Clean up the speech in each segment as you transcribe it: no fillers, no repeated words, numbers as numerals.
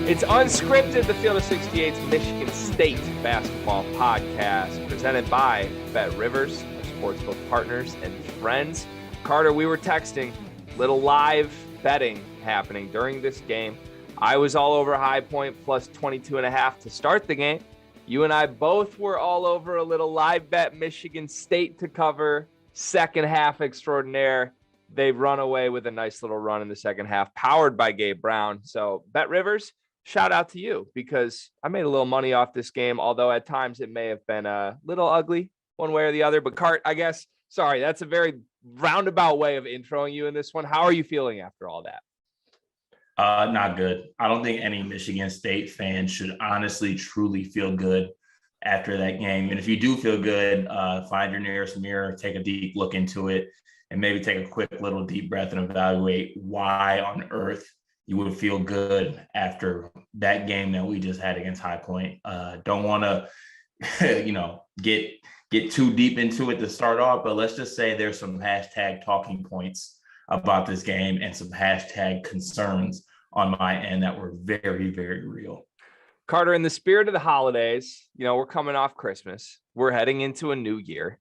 It's Unscripted, the Field of 68's Michigan State basketball podcast, presented by BetRivers, our sportsbook partners and friends. Carter, we were texting, little live betting happening during this game. I was all over High Point plus 22.5 to start the game. You and I both were all over a little live bet Michigan State to cover, second half extraordinaire. They've run away with a nice little run in the second half, powered by Gabe Brown. So BetRivers, shout out to you, because I made a little money off this game, although at times it may have been a little ugly one way or the other. But Cart, I guess, sorry, that's a very roundabout way of introing you in this one. How are you feeling after all that? Not good. I don't think any Michigan State fan should honestly, truly feel good after that game. And if you do feel good, find your nearest mirror, take a deep look into it, and maybe take a quick little deep breath and evaluate why on earth you would feel good after that game that we just had against High Point. Don't want to, get too deep into it to start off, but let's just say there's some hashtag talking points about this game and some hashtag concerns on my end that were very, very real. Carter, in the spirit of the holidays, we're coming off Christmas. We're heading into a new year.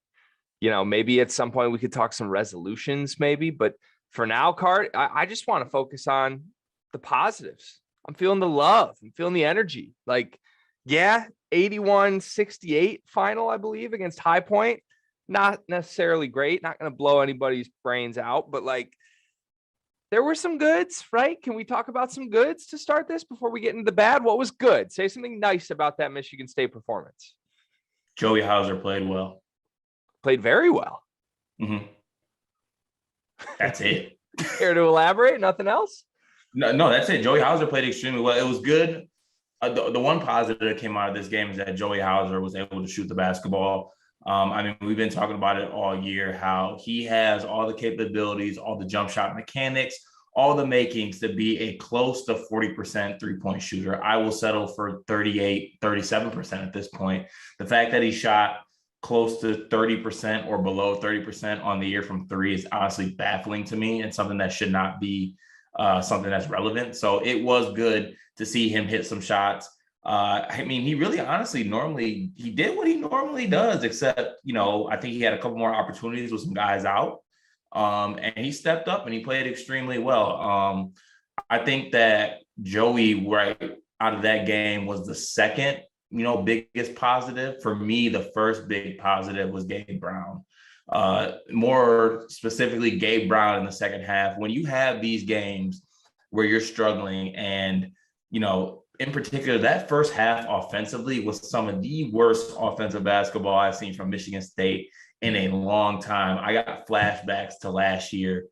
Maybe at some point we could talk some resolutions maybe, but for now, Cart, I just want to focus on the positives. I'm feeling the love. I'm feeling the energy. 81-68 final, I believe, against High Point. Not necessarily great. Not going to blow anybody's brains out, but there were some goods, right? Can we talk about some goods to start this before we get into the bad? What was good? Say something nice about that Michigan State performance. Joey Hauser played well. Played very well. Mm-hmm. That's it. Care to elaborate? Nothing else? No, that's it. Joey Hauser played extremely well. It was good. The one positive that came out of this game is that Joey Hauser was able to shoot the basketball. We've been talking about it all year, how he has all the capabilities, all the jump shot mechanics, all the makings to be a close to 40% three-point shooter. I will settle for 38, 37% at this point. The fact that he shot close to 30% or below 30% on the year from three is honestly baffling to me, and something that should not be something that's relevant. So it was good to see him hit some shots. He really honestly he did what he normally does, except, I think he had a couple more opportunities with some guys out. And he stepped up and he played extremely well. I think that Joey, right out of that game, was the second, biggest positive. For me, the first big positive was Gabe Brown. More specifically, Gabe Brown in the second half. When you have these games where you're struggling and, in particular, that first half offensively was some of the worst offensive basketball I've seen from Michigan State in a long time. I got flashbacks to last year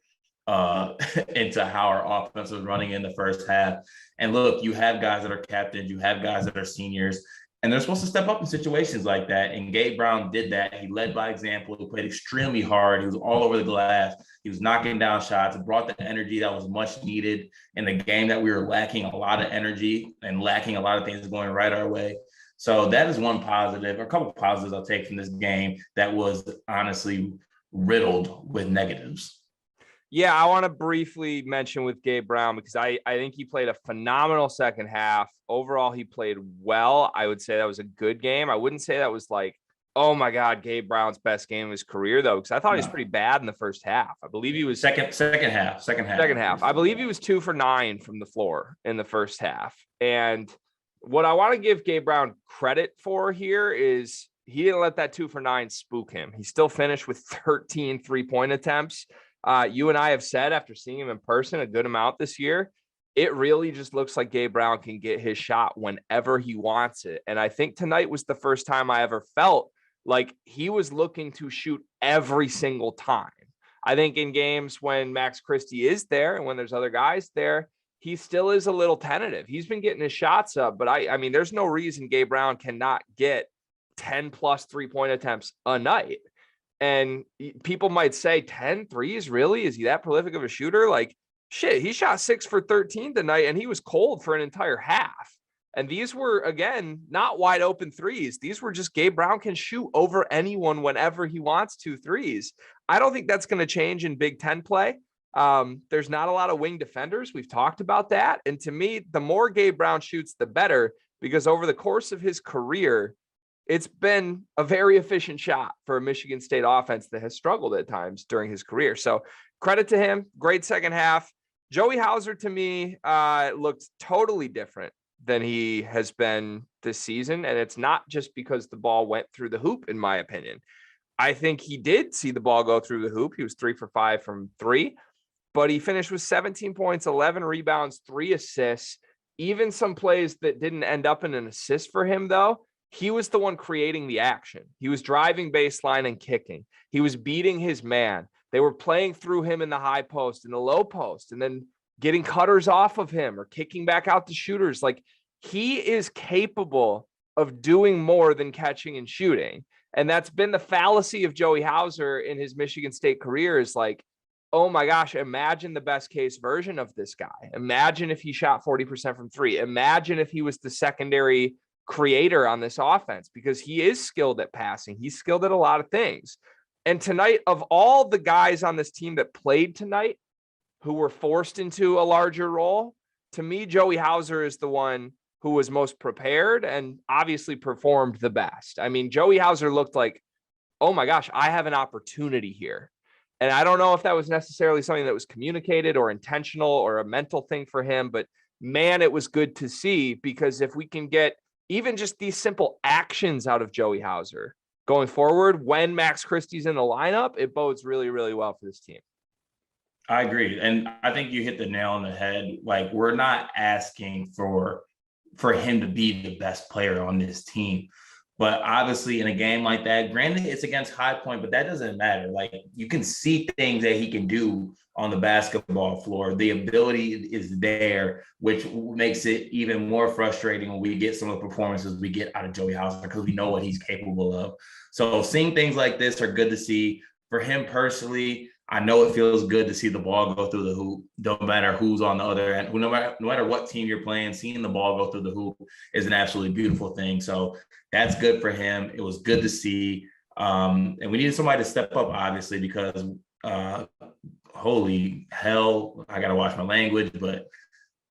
into how our offense was running in the first half. And look, you have guys that are captains, you have guys that are seniors, and they're supposed to step up in situations like that. And Gabe Brown did that. He led by example. He played extremely hard. He was all over the glass. He was knocking down shots, brought the energy that was much needed in the game that we were lacking a lot of energy and lacking a lot of things going right our way. So that is one positive, or a couple of positives I'll take from this game that was honestly riddled with negatives. Yeah, I want to briefly mention with Gabe Brown, because I think he played a phenomenal second half. Overall, he played well. I would say that was a good game. I wouldn't say that was oh my God, Gabe Brown's best game of his career, though, because I thought he was pretty bad in the first half. I believe he was second half. I believe he was 2 for 9 from the floor in the first half. And what I want to give Gabe Brown credit for here is he didn't let that 2 for 9 spook him. He still finished with 13 3-point attempts. You and I have said, after seeing him in person a good amount this year, it really just looks like Gabe Brown can get his shot whenever he wants it. And I think tonight was the first time I ever felt like he was looking to shoot every single time. I think in games when Max Christie is there and when there's other guys there, he still is a little tentative. He's been getting his shots up, but I mean, there's no reason Gabe Brown cannot get 10 plus 3-point attempts a night. And people might say 10 threes, really? Is he that prolific of a shooter? Shit, he shot 6 for 13 tonight, and he was cold for an entire half. And these were, again, not wide open threes. These were just Gabe Brown can shoot over anyone whenever he wants to threes. I don't think that's going to change in Big Ten play. There's not a lot of wing defenders. We've talked about that. And to me, the more Gabe Brown shoots, the better, because over the course of his career, it's been a very efficient shot for a Michigan State offense that has struggled at times during his career. So credit to him. Great second half. Joey Hauser, to me, looked totally different than he has been this season. And it's not just because the ball went through the hoop, in my opinion. I think he did see the ball go through the hoop. He was 3 for 5 from 3, but he finished with 17 points, 11 rebounds, 3 assists, even some plays that didn't end up in an assist for him, though. He was the one creating the action. He was driving baseline and kicking. He was beating his man. They were playing through him in the high post and the low post, and then getting cutters off of him or kicking back out to shooters. Like, he is capable of doing more than catching and shooting. And that's been the fallacy of Joey Hauser in his Michigan State career, is like, oh my gosh, imagine the best case version of this guy. Imagine if he shot 40% from 3. Imagine if he was the secondary creator on this offense, because he is skilled at passing. He's skilled at a lot of things. And tonight, of all the guys on this team that played tonight who were forced into a larger role, to me, Joey Hauser is the one who was most prepared and obviously performed the best. I mean, Joey Hauser looked like, oh my gosh, I have an opportunity here. And I don't know if that was necessarily something that was communicated or intentional or a mental thing for him, but man, it was good to see, because if we can get even just these simple actions out of Joey Hauser going forward, when Max Christie's in the lineup, it bodes really, really well for this team. I agree. And I think you hit the nail on the head. Like, we're not asking for him to be the best player on this team. But obviously in a game like that, granted it's against High Point, but that doesn't matter. Like, you can see things that he can do on the basketball floor. The ability is there, which makes it even more frustrating when we get some of the performances we get out of Joey Hauser, because we know what he's capable of. So seeing things like this are good to see. For him personally, I know it feels good to see the ball go through the hoop, no matter who's on the other end, no matter what team you're playing, seeing the ball go through the hoop is an absolutely beautiful thing. So that's good for him. It was good to see. And we needed somebody to step up, obviously, because holy hell, I got to watch my language, but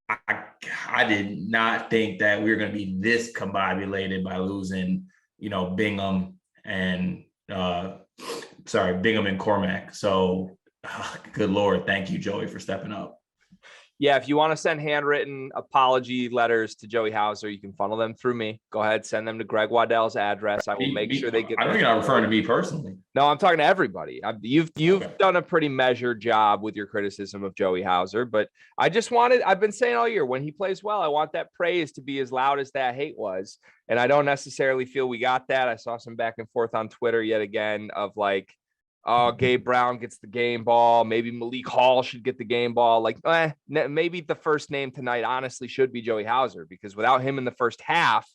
I did not think that we were going to be this combobulated by losing, Bingham and Bingham and Cormac. So good Lord. Thank you, Joey, for stepping up. Yeah, if you want to send handwritten apology letters to Joey Hauser, you can funnel them through me. Go ahead, send them to Greg Waddell's address. I will make sure they get. I know you're not referring to me personally. No, I'm talking to everybody. You've done a pretty measured job with your criticism of Joey Hauser, but I've been saying all year, when he plays well, I want that praise to be as loud as that hate was. And I don't necessarily feel we got that. I saw some back and forth on Twitter yet again of like, oh, Gabe Brown gets the game ball. Maybe Malik Hall should get the game ball. Like, maybe the first name tonight honestly should be Joey Hauser, because without him in the first half,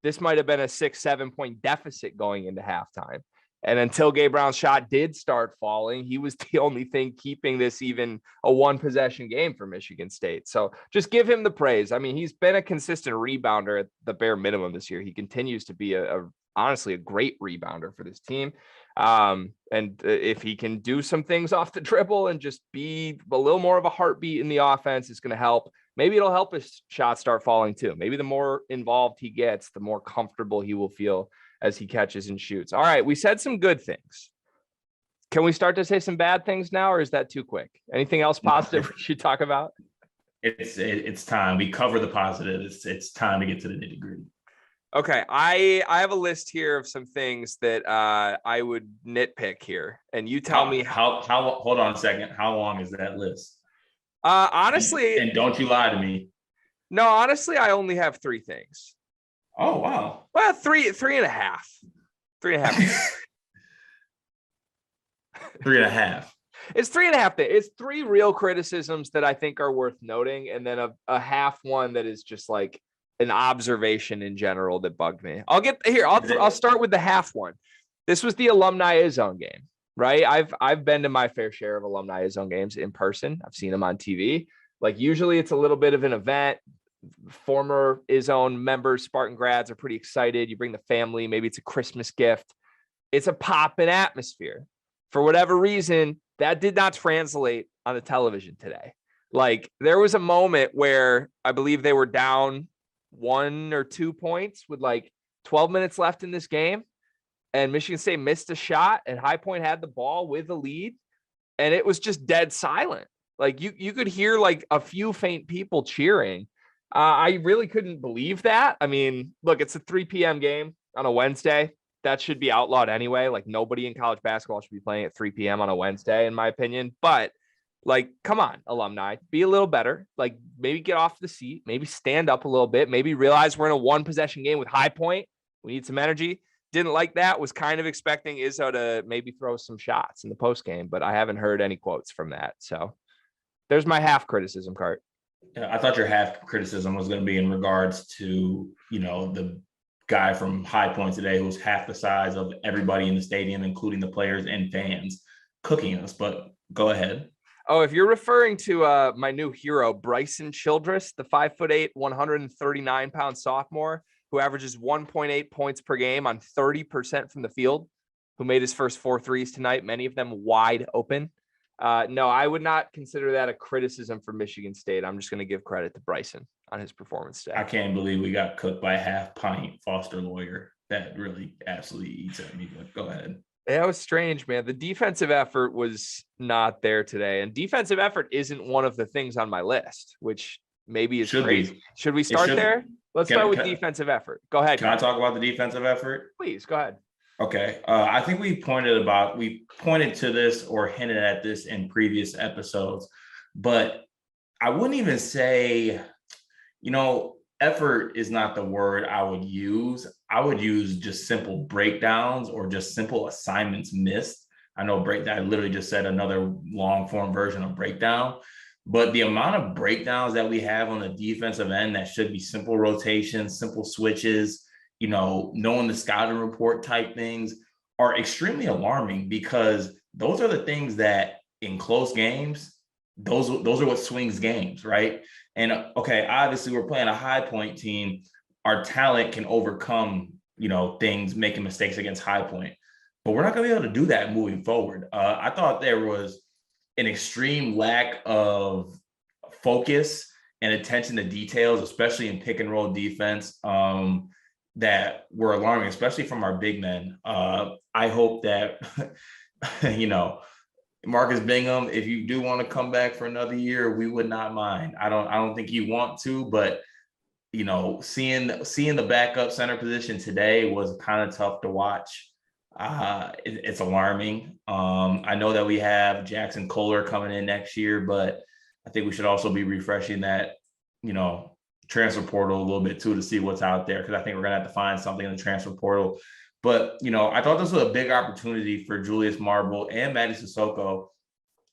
this might have been a 6-7 point deficit going into halftime. And until Gabe Brown's shot did start falling, he was the only thing keeping this even a 1-possession game for Michigan State. So just give him the praise. I mean, he's been a consistent rebounder at the bare minimum this year. He continues to be honestly a great rebounder for this team. And if he can do some things off the dribble and just be a little more of a heartbeat in the offense, it's going to help. Maybe it'll help his shots start falling too. Maybe the more involved he gets, the more comfortable he will feel as he catches and shoots. All right, we said some good things. Can we start to say some bad things now, or is that too quick? Anything else positive we should talk about? It's time. We cover the positive. It's time to get to the nitty-gritty. Okay, I have a list here of some things that I would nitpick here, and you tell me how. Hold on a second. How long is that list? Honestly, and don't you lie to me. No, honestly, I only have 3 things. Oh wow. Well, three and a half. 3.5. 3.5. It's 3.5. It's 3 real criticisms that I think are worth noting, and then a half one that is just like an observation in general that bugged me. I'll start with the half one. This was the Alumni Zone game, right? I've been to my fair share of Alumni Zone games in person. I've seen them on TV. Like, usually it's a little bit of an event. Former Izzone members, Spartan grads are pretty excited. You bring the family, maybe it's a Christmas gift. It's a pop in atmosphere. For whatever reason, that did not translate on the television today. Like there was a moment where I believe they were down 1 or 2 points with like 12 minutes left in this game. And Michigan State missed a shot and High Point had the ball with the lead. And it was just dead silent. Like you could hear like a few faint people cheering. I really couldn't believe that. I mean, look, it's a 3 p.m. game on a Wednesday. That should be outlawed anyway. Like nobody in college basketball should be playing at 3 p.m. on a Wednesday, in my opinion. But like, come on, alumni, be a little better. Like maybe get off the seat, maybe stand up a little bit, maybe realize we're in a 1-possession game with High Point. We need some energy. Didn't like that. Was kind of expecting Izzo to maybe throw some shots in the post game, but I haven't heard any quotes from that. So there's my half criticism, Cart. Yeah, I thought your half criticism was going to be in regards to, the guy from High Point today who was half the size of everybody in the stadium, including the players and fans, cooking us. But go ahead. Oh, if you're referring to my new hero, Bryson Childress, the 5'8", 139-pound sophomore who averages 1.8 points per game on 30% from the field, who made his first 4 threes tonight, many of them wide open. No, I would not consider that a criticism for Michigan State. I'm just going to give credit to Bryson on his performance today. I can't believe we got cooked by a half-pint Foster lawyer. That really absolutely eats at me. But go ahead. That was strange, man. The defensive effort was not there today. And defensive effort isn't one of the things on my list, which maybe is crazy. Should we start there? Let's start with defensive effort. Go ahead. Can I talk about the defensive effort? Please, go ahead. Okay. I think we pointed to this or hinted at this in previous episodes, but I wouldn't even say, effort is not the word I would use. I would use just simple breakdowns or just simple assignments missed. I know I literally just said another long form version of breakdown, but the amount of breakdowns that we have on the defensive end that should be simple rotations, simple switches, knowing the scouting report type things are extremely alarming, because those are the things that in close games, those are what swings games, right? And okay, obviously we're playing a High Point team. Our talent can overcome, things, making mistakes against High Point, but we're not going to be able to do that moving forward. I thought there was an extreme lack of focus and attention to details, especially in pick and roll defense, that were alarming, especially from our big men. I hope that, Marcus Bingham, if you do want to come back for another year, we would not mind. I don't think you want to, but seeing the backup center position today was kind of tough to watch. It's alarming. I know that we have Jackson Kohler coming in next year, but I think we should also be refreshing that, transfer portal a little bit too, to see what's out there, because I think we're gonna have to find something in the transfer portal. But I thought this was a big opportunity for Julius Marble and Mady Sissoko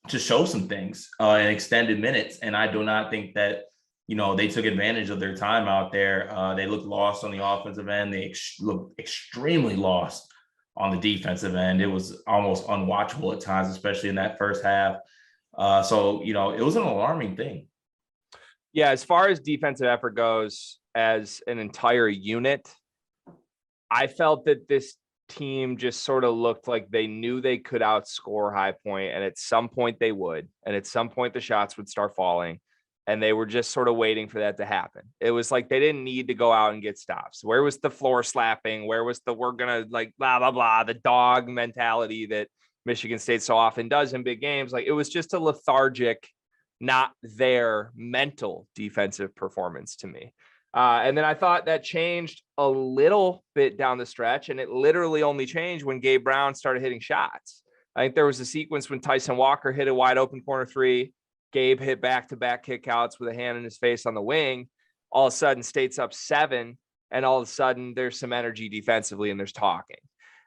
to show some things in extended minutes, and I do not think that they took advantage of their time out there. They looked lost on the offensive end. They looked extremely lost on the defensive end. It was almost unwatchable at times, especially in that first half. So it was an alarming thing. Yeah, as far as defensive effort goes, as an entire unit, I felt that this team just sort of looked like they knew they could outscore High Point, and at some point they would, and at some point the shots would start falling, and they were just sort of waiting for that to happen. It was like they didn't need to go out and get stops. Where was the floor slapping? Where was the we're gonna like blah blah blah, the dog mentality that Michigan State so often does in big games? Like it was just a lethargic, not their mental defensive performance to me. And then I thought that changed a little bit down the stretch, and it literally only changed when Gabe Brown started hitting shots. I think there was a sequence when Tyson Walker hit a wide open corner 3. Gabe hit back-to-back kickouts with a hand in his face on the wing. All of a sudden, State's up 7, and all of a sudden there's some energy defensively and there's talking.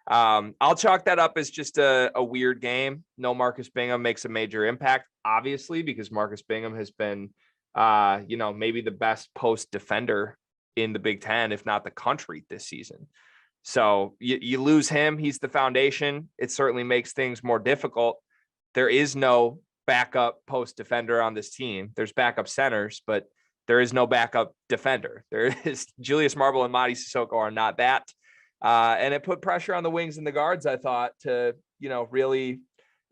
I'll chalk that up as just a weird game. No Marcus Bingham makes a major impact, obviously, because Marcus Bingham has been, maybe the best post defender in the Big Ten, if not the country this season. So you lose him. He's the foundation. It certainly makes things more difficult. There is no backup post defender on this team. There's backup centers, but there is no backup defender. There is Julius Marble and Mady Sissoko are not that. And it put pressure on the wings and the guards, I thought, to, really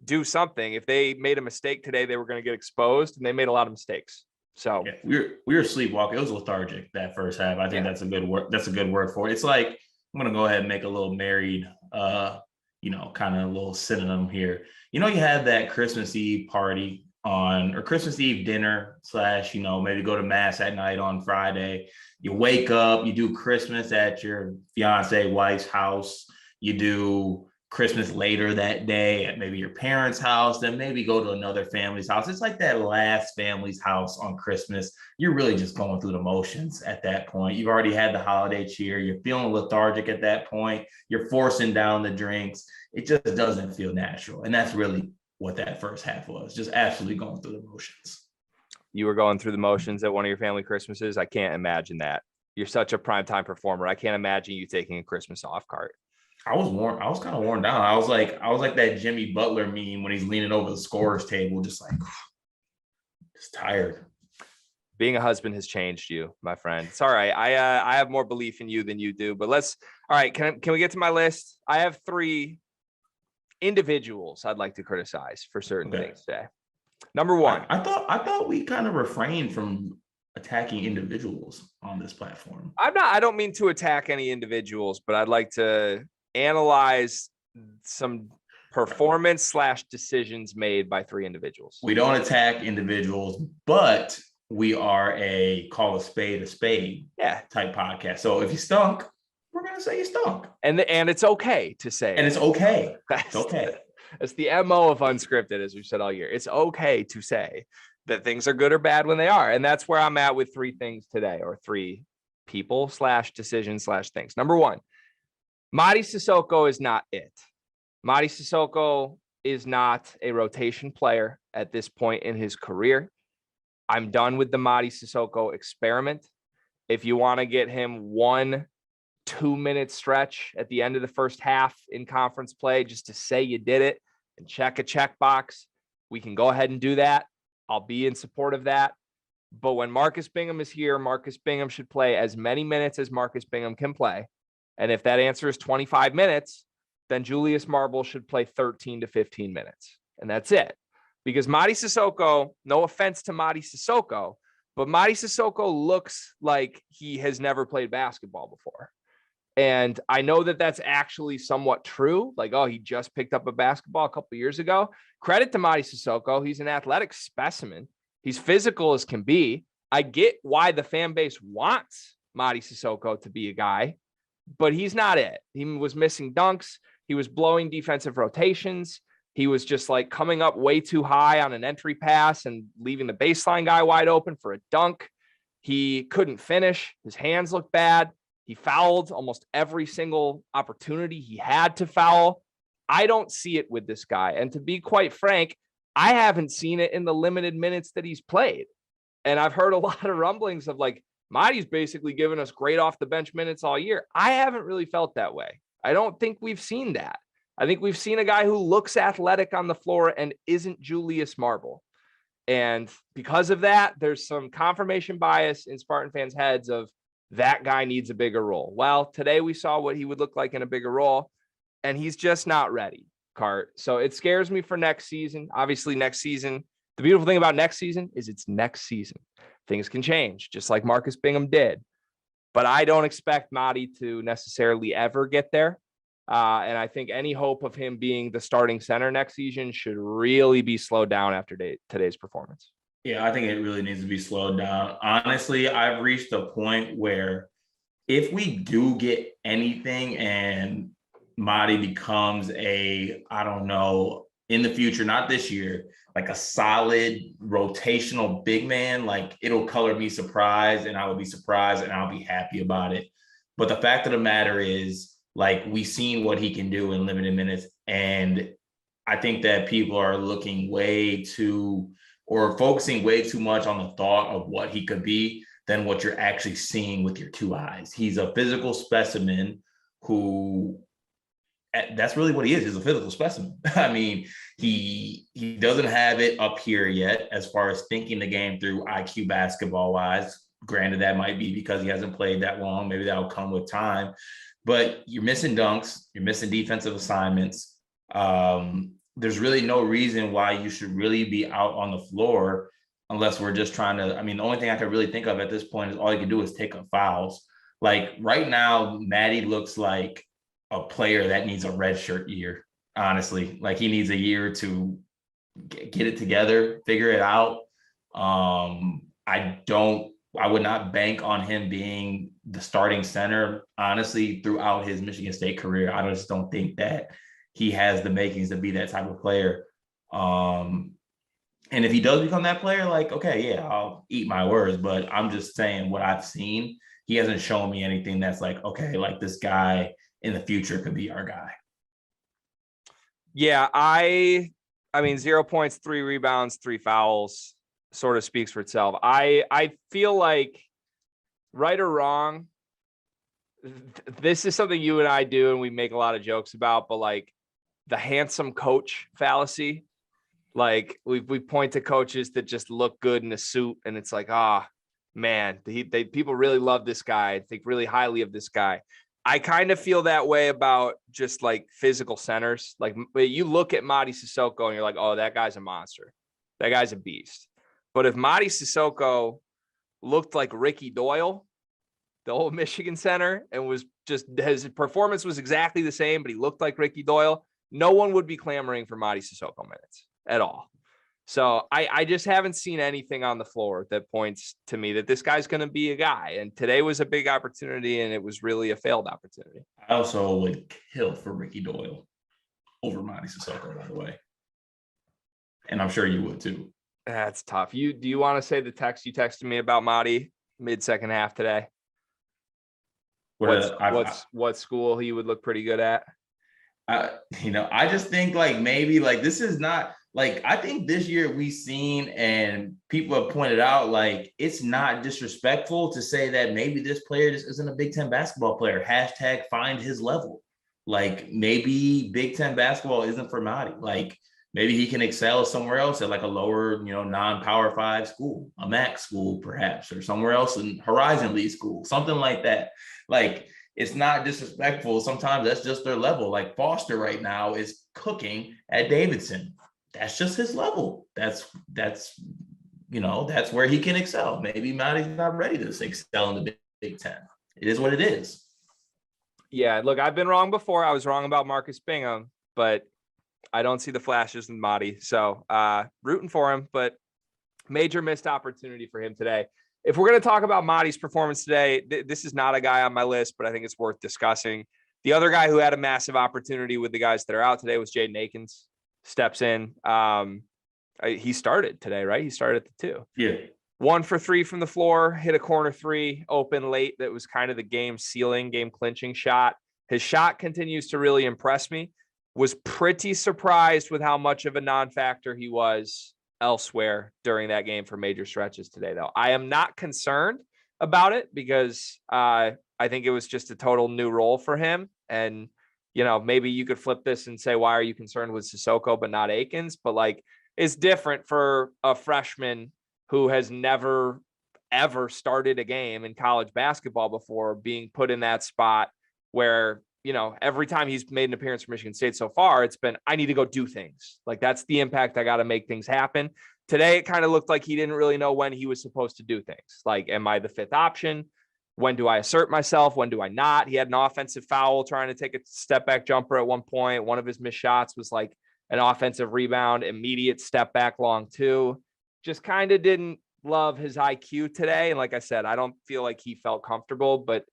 do something. If they made a mistake today, they were going to get exposed, and they made a lot of mistakes. So we were sleepwalking. It was lethargic that first half. I think that's a good word. That's a good word for it. It's like, I'm going to go ahead and make a little married, kind of a little synonym here. You had that Christmas Eve party or Christmas Eve dinner / maybe go to mass at night on Friday. You wake up, you do Christmas at your fiance wife's house. You do Christmas later that day at maybe your parents' house, then maybe go to another family's house. It's like that last family's house on Christmas. You're really just going through the motions at that point. You've already had the holiday cheer. You're feeling lethargic at that point. You're forcing down the drinks. It just doesn't feel natural. And that's really what that first half was, just absolutely going through the motions. You were going through the motions at one of your family Christmases. I can't imagine that. You're such a primetime performer. I can't imagine you taking a Christmas off cart. I was kind of worn down. I was like that Jimmy Butler meme when he's leaning over the scorer's table, just tired. Being a husband has changed you, my friend. It's all right. I have more belief in you than you do, but all right. Can we get to my list? I have 3 individuals I'd like to criticize for certain things today. Number 1. I thought we kind of refrained from attacking individuals on this platform. I don't mean to attack any individuals, but I'd like to analyze some performance / decisions made by 3 individuals. We don't attack individuals, but we are a call a spade type podcast. So if you stunk, we're going to say you stunk. And it's okay to say. And it's okay. It's okay. It's the MO of Unscripted, as we've said all year. It's okay to say that things are good or bad when they are. And that's where I'm at with 3 things today, or 3 people / decisions / things. Number 1, Mady Sissoko is not it. Mady Sissoko is not a rotation player at this point in his career. I'm done with the Mady Sissoko experiment. If you want to get him 1 2-minute stretch at the end of the first half in conference play, just to say you did it and check a checkbox, we can go ahead and do that. I'll be in support of that. But when Marcus Bingham is here, Marcus Bingham should play as many minutes as Marcus Bingham can play. And if that answer is 25 minutes, then Julius Marble should play 13 to 15 minutes. And that's it. Because Mady Sissoko, no offense to Mady Sissoko, but Mady Sissoko looks like he has never played basketball before. And I know that that's actually somewhat true. Like, he just picked up a basketball a couple of years ago. Credit to Mady Sissoko. He's an athletic specimen. He's physical as can be. I get why the fan base wants Mady Sissoko to be a guy, but he's not it. He was missing dunks. He was blowing defensive rotations. He was just coming up way too high on an entry pass and leaving the baseline guy wide open for a dunk. He couldn't finish. His hands looked bad. He fouled almost every single opportunity he had to foul. I don't see it with this guy. And to be quite frank, I haven't seen it in the limited minutes that he's played. And I've heard a lot of rumblings of Mady's basically given us great off the bench minutes all year. I haven't really felt that way. I don't think we've seen that. I think we've seen a guy who looks athletic on the floor and isn't Julius Marble. And because of that, there's some confirmation bias in Spartan fans' heads of that guy needs a bigger role. Well, today we saw what he would look like in a bigger role, and he's just not ready, Cart. So it scares me for next season. Obviously, next season, the beautiful thing about next season is it's next season. Things can change, just like Marcus Bingham did. But I don't expect Mady to necessarily ever get there. And I think any hope of him being the starting center next season should really be slowed down after today's performance. Yeah, I think it really needs to be slowed down. Honestly, I've reached a point where if we do get anything and Mady becomes in the future, not this year, a solid rotational big man, it'll color me surprised, and I will be surprised and I'll be happy about it. But the fact of the matter is, we've seen what he can do in limited minutes. And I think that people are looking focusing way too much on the thought of what he could be than what you're actually seeing with your 2 eyes. He's a physical specimen who, that's really what he is. He's a physical specimen. I mean, he doesn't have it up here yet as far as thinking the game through IQ basketball wise. Granted, that might be because he hasn't played that long. Maybe that'll come with time. But you're missing dunks. You're missing defensive assignments. there's really no reason why you should really be out on the floor unless we're just trying to. I mean, the only thing I can really think of at this point is all you can do is take up fouls. Like right now, Maddie looks like a player that needs a red shirt year, honestly. Like he needs a year to get it together, figure it out. I would not bank on him being the starting center, honestly, throughout his Michigan State career. I just don't think that he has the makings to be that type of player. And if he does become that player, like, okay, yeah, I'll eat my words. But I'm just saying what I've seen. He hasn't shown me anything that's like, okay, like this guy in the future could be our guy. Yeah, I mean, 0 points, 3 rebounds, 3 fouls sort of speaks for itself. I feel like, right or wrong, this is something you and I do, and we make a lot of jokes about, but like the handsome coach fallacy. Like we point to coaches that just look good in a suit, and it's like, man, people really love this guy, think really highly of this guy. I kind of feel that way about just like physical centers. Like you look at Mady Sissoko and you're like, oh, that guy's a monster. That guy's a beast. But if Mady Sissoko looked like Ricky Doyle, the old Michigan center, and was just, his performance was exactly the same, but he looked like Ricky Doyle, no one would be clamoring for Mady Sissoko minutes at all. So I just haven't seen anything on the floor that points to me that this guy's going to be a guy. And today was a big opportunity, and it was really a failed opportunity. I also would kill for Ricky Doyle over Mady Sissoko, by the way. And I'm sure you would too. That's tough. Do you want to say the text you texted me about Mady mid-second half today? What school he would look pretty good at? I just think like maybe like this is not like, I think this year we've seen, and people have pointed out, like it's not disrespectful to say that maybe this player just isn't a Big Ten basketball player. # find his level. Like maybe Big Ten basketball isn't for Mady. Like maybe he can excel somewhere else at like a lower, non-Power 5 school, a MAC school perhaps, or somewhere else in Horizon League school, something like that. Like it's not disrespectful. Sometimes that's just their level. Like Foster right now is cooking at Davidson. That's just his level. That's where he can excel. Maybe Maddie's not ready to excel in the Big Ten. It is what it is. Yeah, look, I've been wrong before. I was wrong about Marcus Bingham, but I don't see the flashes in Mady. So rooting for him, but major missed opportunity for him today. If we're going to talk about Mady's performance today, this is not a guy on my list, but I think it's worth discussing. The other guy who had a massive opportunity with the guys that are out today was Jaden Akins. Steps in. He started today, right? He started at the 2. Yeah. 1 for 3 from the floor, hit a corner 3, open late. That was kind of the game clinching shot. His shot continues to really impress me. Was pretty surprised with how much of a non-factor he was elsewhere during that game for major stretches today, though. I am not concerned about it because I think it was just a total new role for him. And maybe you could flip this and say, why are you concerned with Sissoko but not Akins? But like, it's different for a freshman who has never, ever started a game in college basketball before being put in that spot where, every time he's made an appearance for Michigan State so far, it's been, I need to go do things. Like, that's the impact. I got to make things happen. Today, it kind of looked like he didn't really know when he was supposed to do things. Like, am I the 5th option? When do I assert myself? When do I not? He had an offensive foul trying to take a step back jumper at one point. One of his missed shots was like an offensive rebound, immediate step back long 2. Just kind of didn't love his IQ today. And like I said, I don't feel like he felt comfortable, but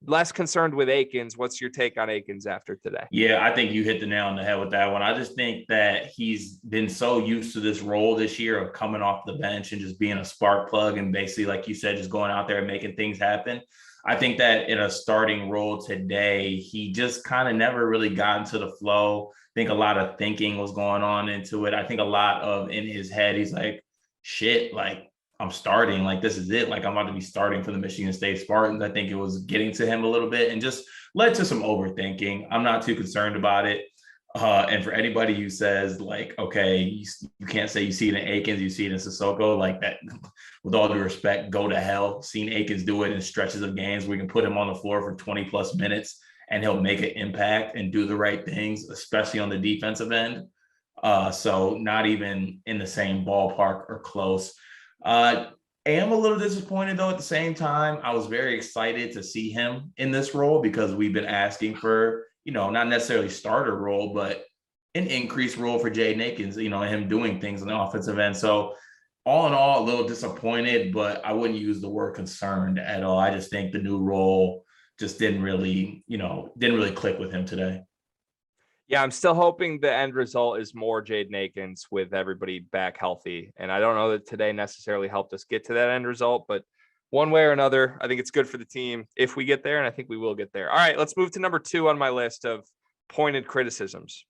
less concerned with Akins. What's your take on Akins after today? Yeah, I think you hit the nail on the head with that one. I just think that he's been so used to this role this year of coming off the bench and just being a spark plug and basically, like you said, just going out there and making things happen. I think that in a starting role today, he just kind of never really got into the flow. I think a lot of thinking was going on into it. I think a lot of in his head, he's like, shit, like I'm starting, like this is it. Like I'm about to be starting for the Michigan State Spartans. I think it was getting to him a little bit and just led to some overthinking. I'm not too concerned about it. And for anybody who says like, okay, you can't say you see it in Akins, you see it in Sissoko, like that, with all due respect, go to hell. Seen Akins do it in stretches of games where we can put him on the floor for 20 plus minutes and he'll make an impact and do the right things, especially on the defensive end. So not even in the same ballpark or close. I am a little disappointed though. At the same time, I was very excited to see him in this role because we've been asking for, not necessarily starter role, but an increased role for Jaden Akins, him doing things on the offensive end. So all in all, a little disappointed, but I wouldn't use the word concerned at all. I just think the new role just didn't really click with him today. Yeah, I'm still hoping the end result is more Jaden Akins with everybody back healthy. And I don't know that today necessarily helped us get to that end result, but one way or another, I think it's good for the team if we get there, and I think we will get there. All right, let's move to number 2 on my list of pointed criticisms.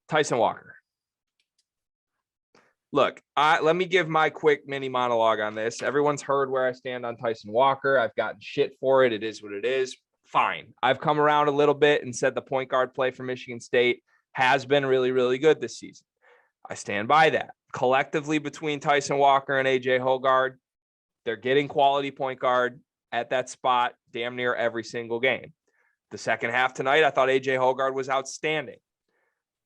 Tyson Walker. Look, let me give my quick mini monologue on this. Everyone's heard where I stand on Tyson Walker. I've gotten shit for it. It is what it is. Fine. I've come around a little bit and said the point guard play for Michigan State has been really, really good this season. I stand by that. Collectively, between Tyson Walker and AJ Hoggard, they're getting quality point guard at that spot damn near every single game. The second half tonight, I thought AJ Hoggard was outstanding.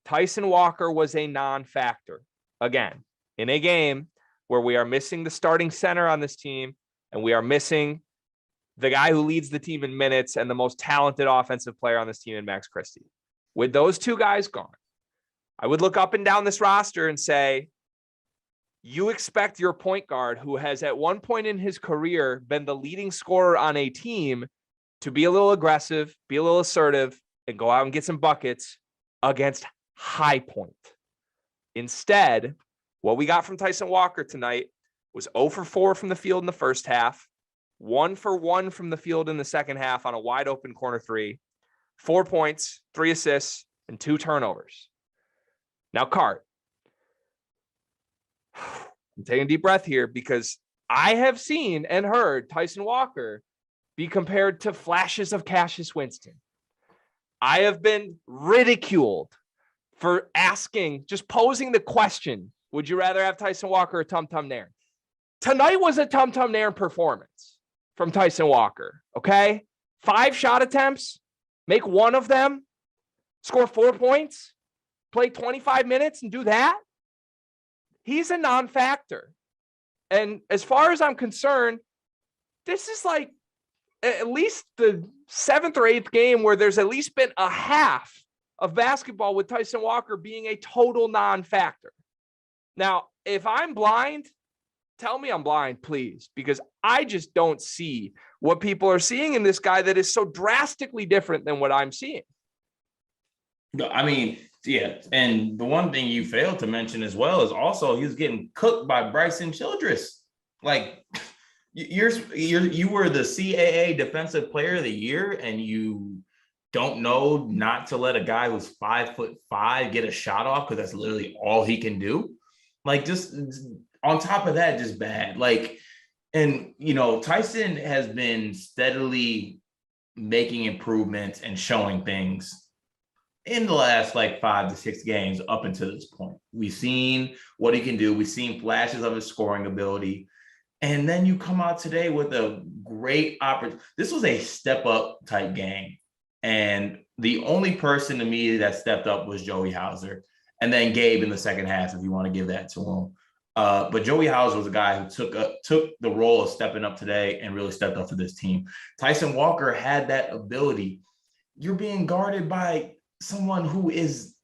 Tyson Walker was a non-factor. Again, in a game where we are missing the starting center on this team and we are missing the guy who leads the team in minutes and the most talented offensive player on this team in Max Christie. With those two guys gone, I would look up and down this roster and say, you expect your point guard, who has at one point in his career been the leading scorer on a team, to be a little aggressive, be a little assertive, and go out and get some buckets against High Point. Instead, what we got from Tyson Walker tonight was 0 for 4 from the field in the first half, 1 for 1 from the field in the second half on a wide open corner 3, 4 points, 3 assists, and 2 turnovers. Now, Cart, I'm taking a deep breath here because I have seen and heard Tyson Walker be compared to flashes of Cassius Winston. I have been ridiculed for just posing the question, would you rather have Tyson Walker or Tum Tum Nairn? Tonight was a Tum Tum Nairn performance from Tyson Walker, okay? 5 shot attempts, make 1 of them, score 4 points, play 25 minutes and do that? He's a non-factor. And as far as I'm concerned, this is like at least the 7th or 8th game where there's at least been a half of basketball with Tyson Walker being a total non-factor. Now, if I'm blind, tell me I'm blind, please, because I just don't see what people are seeing in this guy that is so drastically different than what I'm seeing. I mean, yeah. And the one thing you failed to mention as well is also he was getting cooked by Bryson Childress. Like you were the CAA Defensive Player of the Year, and you don't know not to let a guy who's 5'5" get a shot off because that's literally all he can do. Like, just on top of that, just bad. Like, and Tyson has been steadily making improvements and showing things in the last 5 to 6 games up until this point. We've seen what he can do. We've seen flashes of his scoring ability. And then you come out today with a great opportunity. This was a step up type game. And the only person to me that stepped up was Joey Hauser. And then Gabe in the second half, if you want to give that to him. But Joey Hauser was a guy who took the role of stepping up today and really stepped up for this team. Tyson Walker had that ability. You're being guarded by someone who is,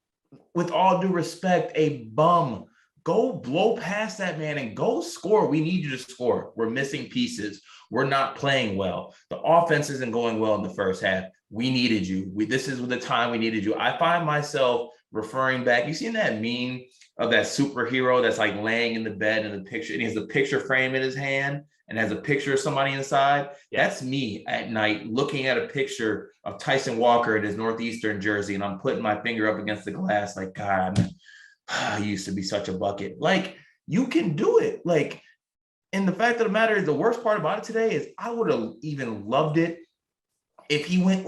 with all due respect, a bum. Go blow past that man and go score. We need you to score. We're missing pieces. We're not playing well. The offense isn't going well in the first half. We needed you. This is the time we needed you. I find myself referring back. You seen that meme of that superhero that's like laying in the bed and he has a picture frame in his hand and has a picture of somebody inside? Yeah. That's me at night looking at a picture of Tyson Walker in his Northwestern jersey, and I'm putting my finger up against the glass like, God, I used to be such a bucket. Like, you can do it. Like, and the fact of the matter is, the worst part about it today is I would have even loved it if he went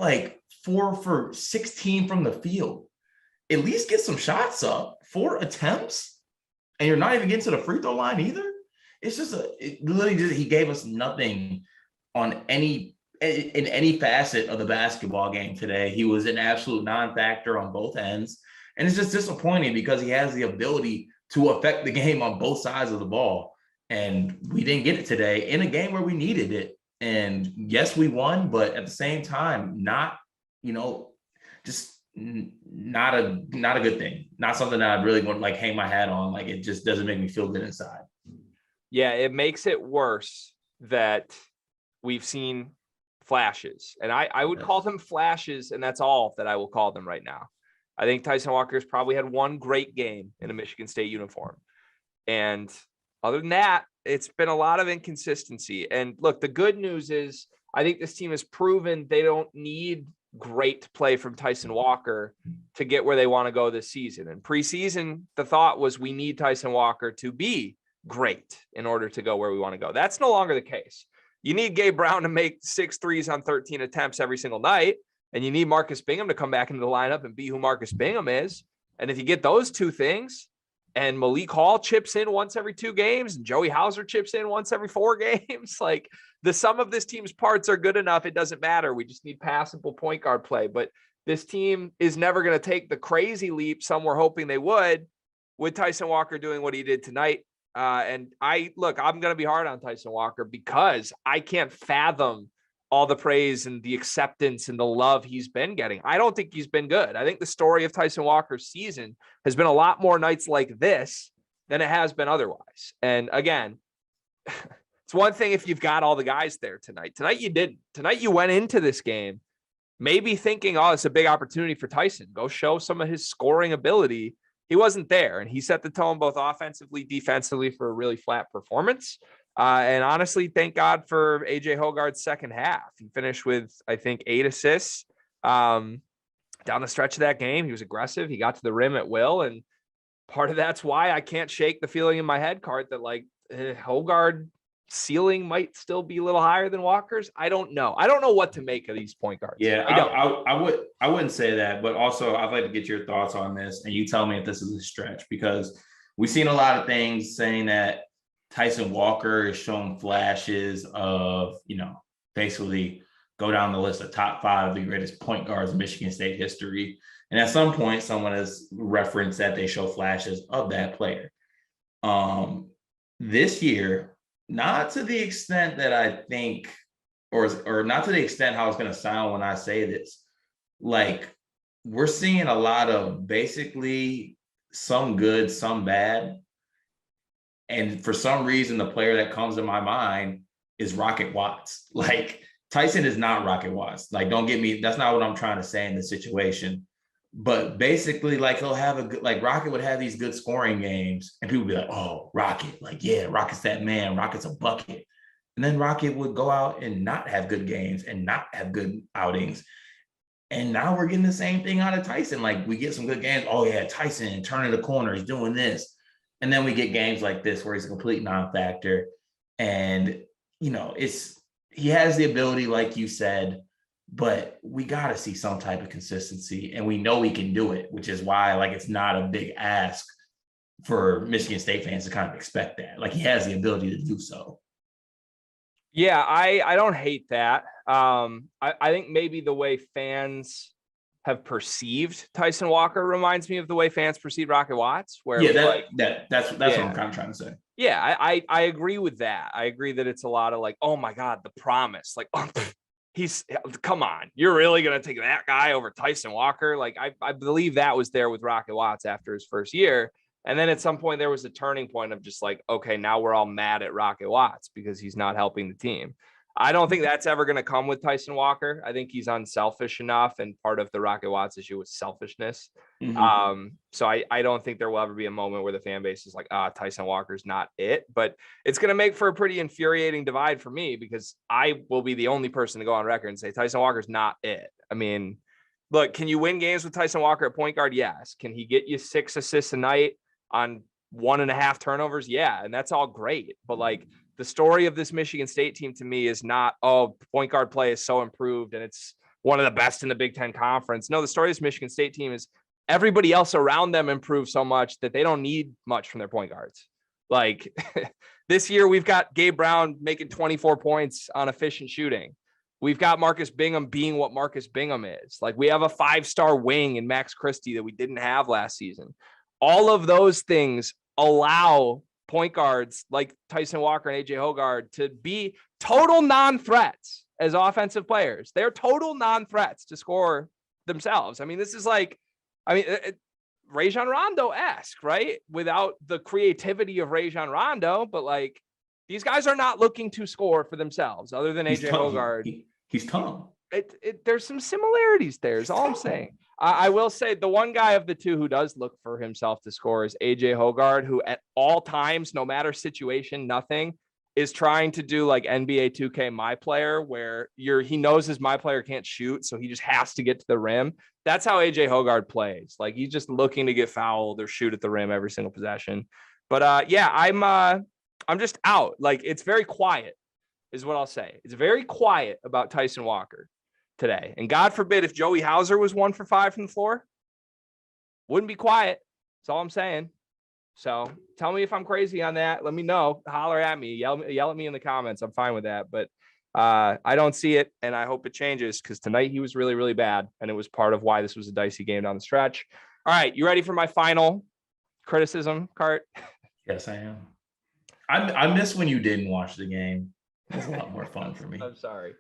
4 for 16 from the field. At least get some shots up. 4 attempts, and you're not even getting to the free throw line either. It's just he gave us nothing in any facet of the basketball game today. He was an absolute non-factor on both ends. And it's just disappointing because he has the ability to affect the game on both sides of the ball. And we didn't get it today in a game where we needed it. And yes, we won, but at the same time, not, just not a good thing. Not something that I really want to like hang my hat on. Like, it just doesn't make me feel good inside. Yeah, it makes it worse that we've seen flashes. And I would call them flashes, and that's all that I will call them right now. I think Tyson Walker's probably had one great game in a Michigan State uniform. And other than that, it's been a lot of inconsistency. And look, the good news is I think this team has proven they don't need great play from Tyson Walker to get where they want to go this season. And preseason, the thought was we need Tyson Walker to be great in order to go where we want to go. That's no longer the case. You need Gabe Brown to make 6 threes on 13 attempts every single night. And you need Marcus Bingham to come back into the lineup and be who Marcus Bingham is. And if you get those two things, and Malik Hall chips in once every 2 games, and Joey Hauser chips in once every 4 games, like the sum of this team's parts are good enough. It doesn't matter. We just need passable point guard play. But this team is never going to take the crazy leap some were hoping they would with Tyson Walker doing what he did tonight. I'm going to be hard on Tyson Walker because I can't fathom all the praise and the acceptance and the love he's been getting. I don't think he's been good. I think the story of Tyson Walker's season has been a lot more nights like this than it has been otherwise. And again, it's one thing if you've got all the guys there tonight. Tonight you didn't. Tonight you went into this game maybe thinking, oh, it's a big opportunity for Tyson. Go show some of his scoring ability. He wasn't there, and he set the tone both offensively, defensively for a really flat performance. And honestly, thank God for AJ Hoggard's second half. He finished with, I think, 8 assists down the stretch of that game. He was aggressive. He got to the rim at will. And part of that's why I can't shake the feeling in my head, Cart, that like Hoggard ceiling might still be a little higher than Walker's. I don't know. I don't know what to make of these point guards. Yeah, I wouldn't say that, but also I'd like to get your thoughts on this, and you tell me if this is a stretch, because we've seen a lot of things saying that Tyson Walker has shown flashes of, basically go down the list of top 5 of the greatest point guards in Michigan State history. And at some point, someone has referenced that they show flashes of that player. This year, not to the extent that I think, or not to the extent how it's going to sound when I say this, like we're seeing a lot of basically some good, some bad. And for some reason, the player that comes to my mind is Rocket Watts. Like, Tyson is not Rocket Watts. Like, don't get me, that's not what I'm trying to say in this situation. But basically, like, he'll have a good, like, Rocket would have these good scoring games, and people would be like, oh, Rocket. Like, yeah, Rocket's that man. Rocket's a bucket. And then Rocket would go out and not have good games and not have good outings. And now we're getting the same thing out of Tyson. Like, we get some good games. Oh, yeah, Tyson turning the corner, he's doing this. And then we get games like this where he's a complete non-factor. And, he has the ability, like you said, but we got to see some type of consistency. And we know he can do it, which is why, like, it's not a big ask for Michigan State fans to kind of expect that. Like, he has the ability to do so. Yeah, I don't hate that. I think maybe the way fans have perceived Tyson Walker reminds me of the way fans perceive Rocket Watts. Where that's what I'm kind of trying to say. Yeah, I agree with that. I agree that it's a lot of like, oh my God, the promise. Like, oh, come on, you're really gonna take that guy over Tyson Walker? Like, I believe that was there with Rocket Watts after his first year. And then at some point there was a turning point of just like, okay, now we're all mad at Rocket Watts because he's not helping the team. I don't think that's ever going to come with Tyson Walker. I think he's unselfish enough, and part of the Rocket Watts issue was selfishness. Mm-hmm. So I don't think there will ever be a moment where the fan base is like, Tyson Walker's not it. But it's going to make for a pretty infuriating divide for me, because I will be the only person to go on record and say Tyson Walker's not it. I mean, look, can you win games with Tyson Walker at point guard? Yes. Can he get you 6 assists a night on 1.5 turnovers? Yeah. And that's all great. But like, the story of this Michigan State team to me is not, oh, point guard play is so improved and it's one of the best in the Big Ten Conference. No, the story of this Michigan State team is everybody else around them improved so much that they don't need much from their point guards. Like, this year we've got Gabe Brown making 24 points on efficient shooting. We've got Marcus Bingham being what Marcus Bingham is. Like, we have a 5-star wing in Max Christie that we didn't have last season. All of those things allow point guards like Tyson Walker and AJ Hoggard to be total non-threats as offensive players. They're total non-threats to score themselves. I mean, this is like, Rajon Rondo-esque, right? Without the creativity of Rajon Rondo, but like, these guys are not looking to score for themselves other than AJ Hoggard. He's Tom. There's some similarities there is all I'm saying. I will say the one guy of the two who does look for himself to score is AJ Hoggard, who at all times, no matter situation, nothing, is trying to do like NBA 2K My Player, where he knows his My Player can't shoot, so he just has to get to the rim. That's how AJ Hoggard plays. Like, he's just looking to get fouled or shoot at the rim every single possession. But yeah, I'm just out. Like, it's very quiet is what I'll say. It's very quiet about Tyson Walker today. And God forbid if Joey Hauser was 1 for 5 from the floor, wouldn't be quiet. That's all I'm saying. So tell me if I'm crazy on that. Let me know. Holler at me. Yell at me in the comments. I'm fine with that. But I don't see it, and I hope it changes, because tonight he was really, really bad, and it was part of why this was a dicey game down the stretch. All right, you ready for my final criticism, Cart? Yes, I am. I miss when you didn't watch the game. It was a lot more fun for me. I'm sorry.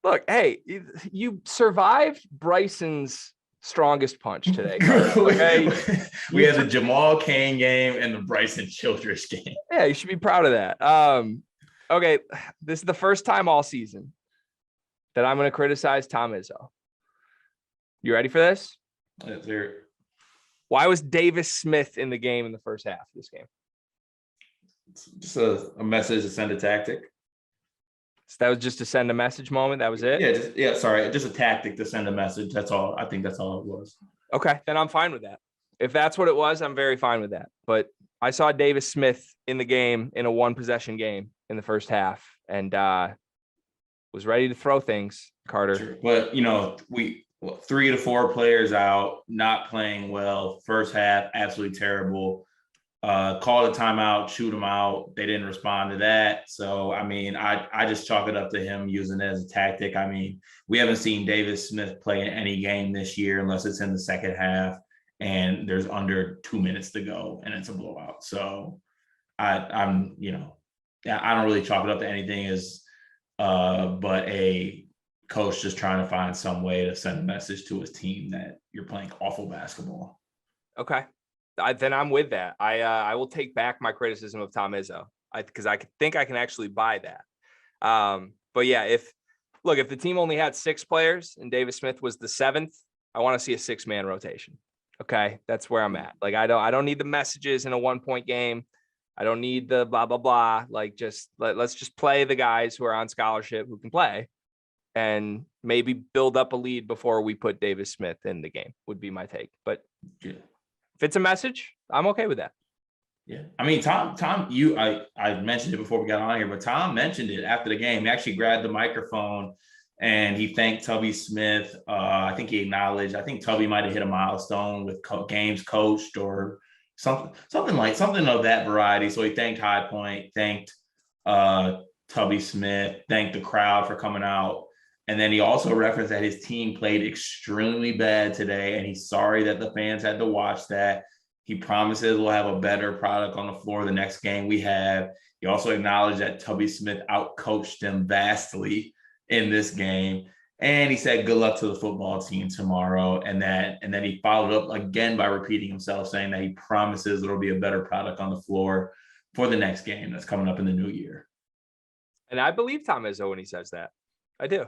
Look, hey, you survived Bryson's strongest punch today. Okay? We had the Jamal Cain game and the Bryson Childress game. Yeah, you should be proud of that. Okay, this is the first time all season that I'm going to criticize Tom Izzo. You ready for this? Let's hear it. Why was Davis Smith in the game in the first half of this game? It's just a message to send a tactic. So that was just to send a message moment. That was it? Just a tactic to send a message. That's all. I think that's all it was. Okay, then I'm fine with that. If that's what it was, I'm very fine with that. But I saw Davis Smith in the game in a 1-possession game in the first half, and was ready to throw things, Carter. Sure. But, 3 to 4 players out, not playing well. First half, absolutely terrible. Called a timeout, shoot them out. They didn't respond to that. So, I just chalk it up to him using it as a tactic. We haven't seen Davis Smith play in any game this year unless it's in the second half and there's under 2 minutes to go and it's a blowout. So I don't really chalk it up to anything but a coach just trying to find some way to send a message to his team that you're playing awful basketball. Okay. Then I'm with that. I will take back my criticism of Tom Izzo, because I think I can actually buy that. But yeah, if the team only had 6 players and Davis Smith was the 7th, I want to see a 6-man rotation. Okay, that's where I'm at. Like, I don't need the messages in a 1-point game. I don't need the blah blah blah. Like, let's just play the guys who are on scholarship who can play, and maybe build up a lead before we put Davis Smith in the game. Would be my take. But yeah. If it's a message, I'm okay with that. Yeah. Tom, I mentioned it before we got on here, but Tom mentioned it after the game. He actually grabbed the microphone and he thanked Tubby Smith. I think he acknowledged, I think Tubby might've hit a milestone with games coached or something of that variety. So he thanked High Point, thanked Tubby Smith, thanked the crowd for coming out. And then he also referenced that his team played extremely bad today, and he's sorry that the fans had to watch that. He promises we'll have a better product on the floor the next game we have. He also acknowledged that Tubby Smith outcoached them vastly in this game. And he said good luck to the football team tomorrow. And then he followed up again by repeating himself, saying that he promises there will be a better product on the floor for the next game that's coming up in the new year. And I believe Tom Izzo when he says that. I do.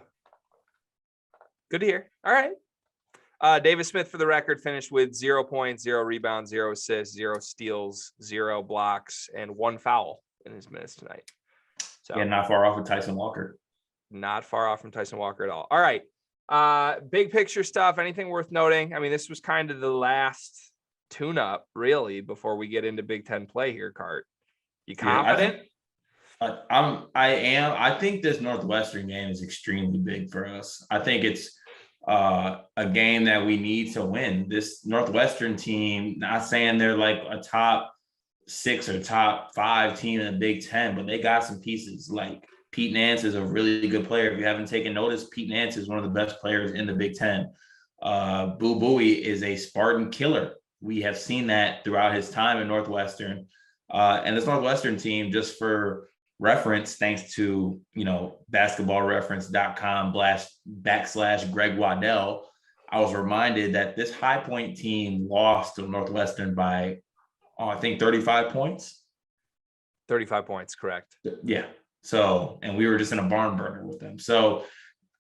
Good to hear. All right. Davis Smith, for the record, finished with 0 points, 0 rebounds, 0 assists, 0 steals, 0 blocks, and 1 foul in his minutes tonight. So yeah, not far off of Tyson Walker. Not far off from Tyson Walker at all. All right. Big picture stuff. Anything worth noting? This was kind of the last tune-up, really, before we get into Big Ten play here, Cart. You confident? I am. I think this Northwestern game is extremely big for us. I think it's a game that we need to win. This Northwestern team, not saying they're like a top 6 or top 5 team in the Big Ten, but they got some pieces. Like Pete Nance is a really good player. If you haven't taken notice, Pete Nance is one of the best players in the Big Ten. Boo Buie is a Spartan killer. We have seen that throughout his time in Northwestern. And this Northwestern team, just for reference, thanks to, basketballreference.com / Greg Waddell, I was reminded that this High Point team lost to Northwestern by, I think 35 points. 35 points, correct. Yeah. So, and we were just in a barn burner with them. So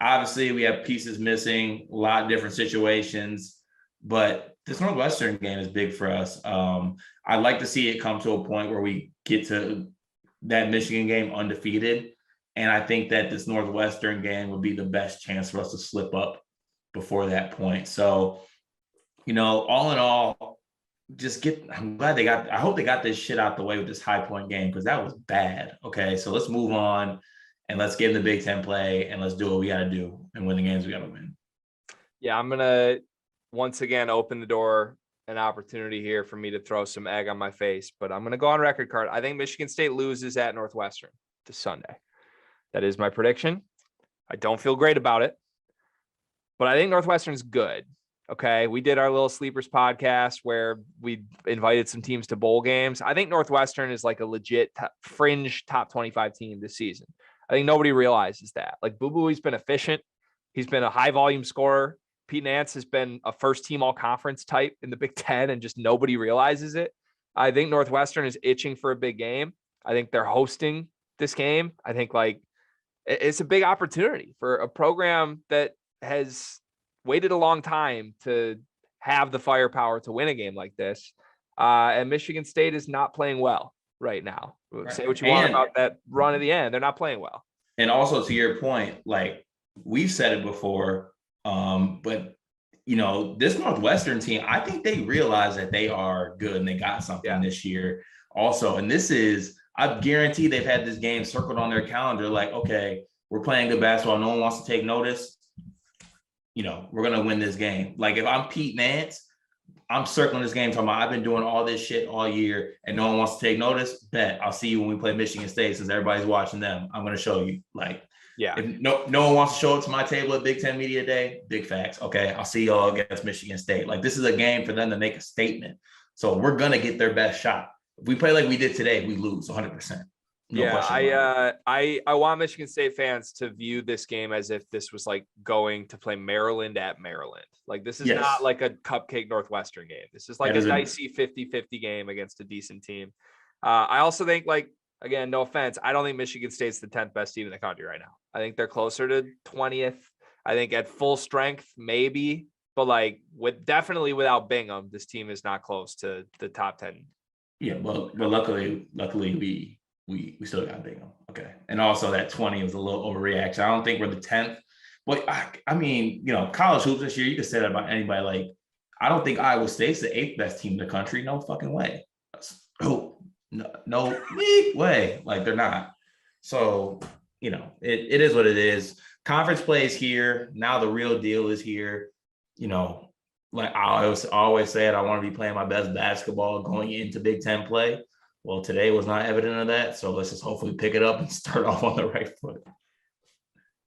obviously we have pieces missing, a lot of different situations, but this Northwestern game is big for us. I'd like to see it come to a point where we get to that Michigan game undefeated. And I think that this Northwestern game would be the best chance for us to slip up before that point. So, all in all, I hope they got this shit out the way with this High Point game, because that was bad. Okay. So let's move on and let's get in the Big Ten play and let's do what we got to do and win the games we got to win. Yeah. I'm going to once again open the door, an opportunity here for me to throw some egg on my face, but I'm going to go on record card. I think Michigan State loses at Northwestern this Sunday. That is my prediction. I don't feel great about it, but I think Northwestern's good. Okay. We did our little sleepers podcast where we invited some teams to bowl games. I think Northwestern is like a legit fringe top 25 team this season. I think nobody realizes that. Like Boo Buie's been efficient. He's been a high volume scorer. Pete Nance has been a first team all conference type in the Big Ten, and just nobody realizes it. I think Northwestern is itching for a big game. I think they're hosting this game. I think it's a big opportunity for a program that has waited a long time to have the firepower to win a game like this. And Michigan State is not playing well right now. Right. Say what you want about that run at the end. They're not playing well. And also to your point, like we've said it before, but this Northwestern team, I think they realize that they are good and they got something this year also. And I guarantee they've had this game circled on their calendar. Like, okay, we're playing good basketball. No one wants to take notice. We're going to win this game. Like if I'm Pete Nance, I'm circling this game talking about I've been doing all this shit all year and no one wants to take notice. Bet I'll see you when we play Michigan State, since everybody's watching them. I'm going to show you. Like, if no one wants to show up to my table at Big Ten Media Day, big facts. Okay, I'll see y'all against Michigan State. Like this is a game for them to make a statement. So we're going to get their best shot. If we play like we did today, we lose 100%. I want Michigan State fans to view this game as if this was like going to play Maryland at Maryland. Like this is not like a cupcake Northwestern game. This is like a dicey 50-50 game against a decent team. I also think, like, again, no offense, I don't think Michigan State's the 10th best team in the country right now. I think they're closer to 20th. I think at full strength, maybe, but like definitely without Bingham, this team is not close to the top 10. Yeah, but luckily we still got Bingham. Okay. And also that 20 was a little overreaction. I don't think we're the 10th. But I mean, college hoops this year, you can say that about anybody. Like, I don't think Iowa State's the 8th best team in the country. No fucking way. No way. Like, they're not. So, it is what it is. Conference play is here. Now the real deal is here. Like I always said, I want to be playing my best basketball going into Big Ten play. Well, today was not evident of that. So let's just hopefully pick it up and start off on the right foot.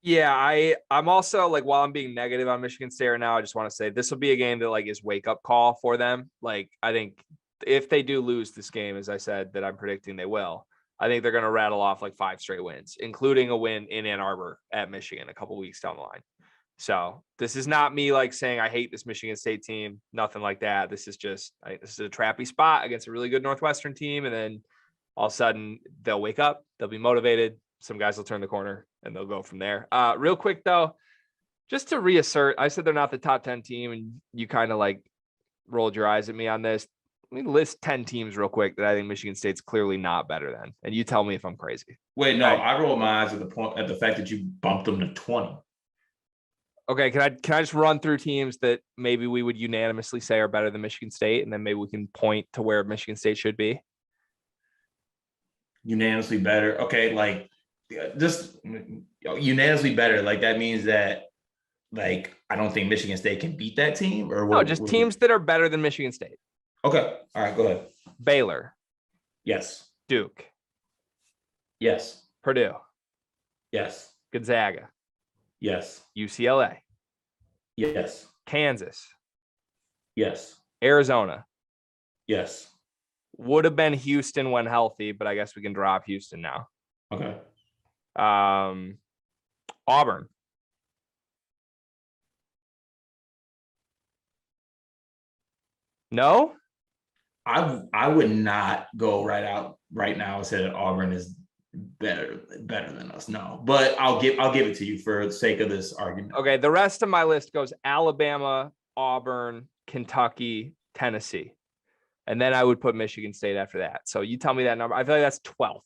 Yeah, I'm also, like, while I'm being negative on Michigan State right now, I just want to say this will be a game that, like, is wake up call for them. Like, I think if they do lose this game, as I said, that I'm predicting they will, I think they're going to rattle off like 5 straight wins, including a win in Ann Arbor at Michigan a couple weeks down the line. So this is not me like saying I hate this Michigan State team, nothing like that. This is just, this is a trappy spot against a really good Northwestern team. And then all of a sudden they'll wake up, they'll be motivated. Some guys will turn the corner and they'll go from there. Real quick though, just to reassert, I said they're not the top 10 team and you kind of like rolled your eyes at me on this. Let me list 10 teams real quick that I think Michigan State's clearly not better than. And you tell me if I'm crazy. Wait, no, I rolled my eyes at the fact that you bumped them to 20. Okay, can I just run through teams that maybe we would unanimously say are better than Michigan State, and then maybe we can point to where Michigan State should be? Unanimously better. Okay, like just unanimously better. Like that means that, like, I don't think Michigan State can beat that team, or what? No, just teams that are better than Michigan State. Okay, all right, go ahead. Baylor. Yes. Duke. Yes. Purdue. Yes. Gonzaga. Yes. UCLA. Yes. Kansas. Yes. Arizona. Yes. Would have been Houston when healthy, but I guess we can drop Houston now. Okay. Auburn. No? I would not go right now and say that Auburn is better than us. No, but I'll give it to you for the sake of this argument. Okay, the rest of my list goes Alabama, Auburn, Kentucky, Tennessee. And then I would put Michigan State after that. So you tell me that number. I feel like that's 12th.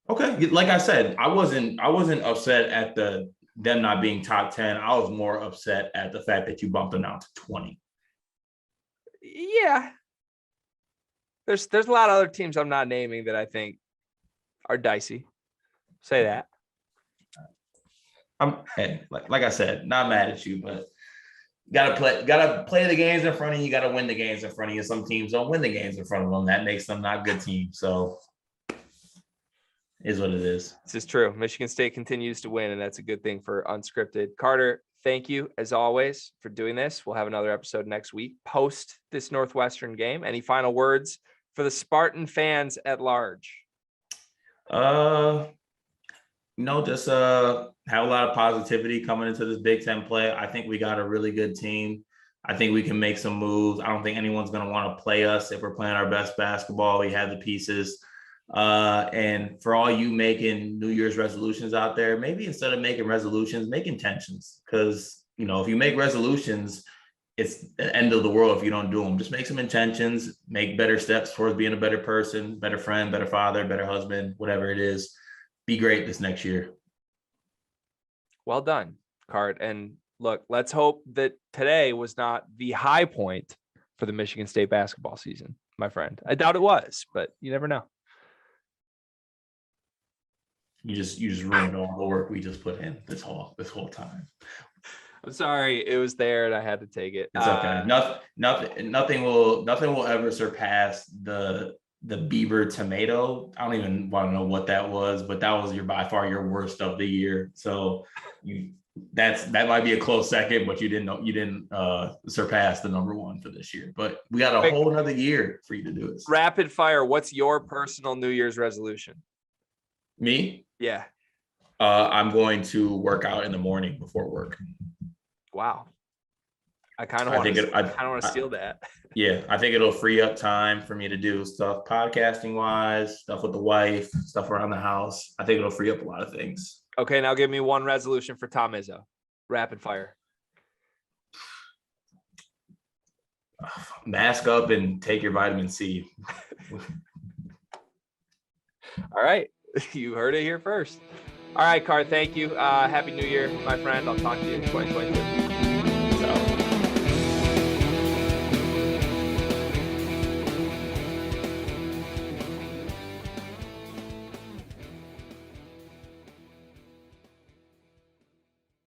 Okay. Like I said, I wasn't upset at them not being top 10. I was more upset at the fact that you bumped them down to 20. Yeah. There's a lot of other teams I'm not naming that I think are dicey. Say that. Like I said, not mad at you, but gotta play the games in front of you, gotta win the games in front of you. Some teams don't win the games in front of them. That makes them not good teams. So is what it is. This is true. Michigan State continues to win, and that's a good thing for Unscripted. Carter, thank you as always for doing this. We'll have another episode next week post this Northwestern game. Any final words for the Spartan fans at large? Just have a lot of positivity coming into this Big Ten play. I think we got a really good team. I think we can make some moves. I don't think anyone's going to want to play us if we're playing our best basketball. We have the pieces. And for all you making New Year's resolutions out there, maybe instead of making resolutions, make intentions. Because, if you make resolutions, it's the end of the world if you don't do them. Just make some intentions, make better steps towards being a better person, better friend, better father, better husband, whatever it is. Be great this next year. Well done, Cart. And look, let's hope that today was not the high point for the Michigan State basketball season, my friend. I doubt it was, but you never know. You just ruined all the work we just put in this whole time. I'm sorry, it was there and I had to take it. It's okay. Nothing will ever surpass the Beaver tomato. I don't even want to know what that was, but that was by far your worst of the year. So that might be a close second, but you didn't surpass the number one for this year. But we got a whole another year for you to do this. Rapid fire. What's your personal New Year's resolution? Me? Yeah. I'm going to work out in the morning before work. Wow. I kind of want to steal that. Yeah, I think it'll free up time for me to do stuff podcasting wise, stuff with the wife, stuff around the house. I think it'll free up a lot of things. Okay, now give me one resolution for Tom Izzo. Rapid fire. Mask up and take your vitamin C. All right. You heard it here first. All right, Cart, thank you. Happy New Year, my friend. I'll talk to you in 2022. So.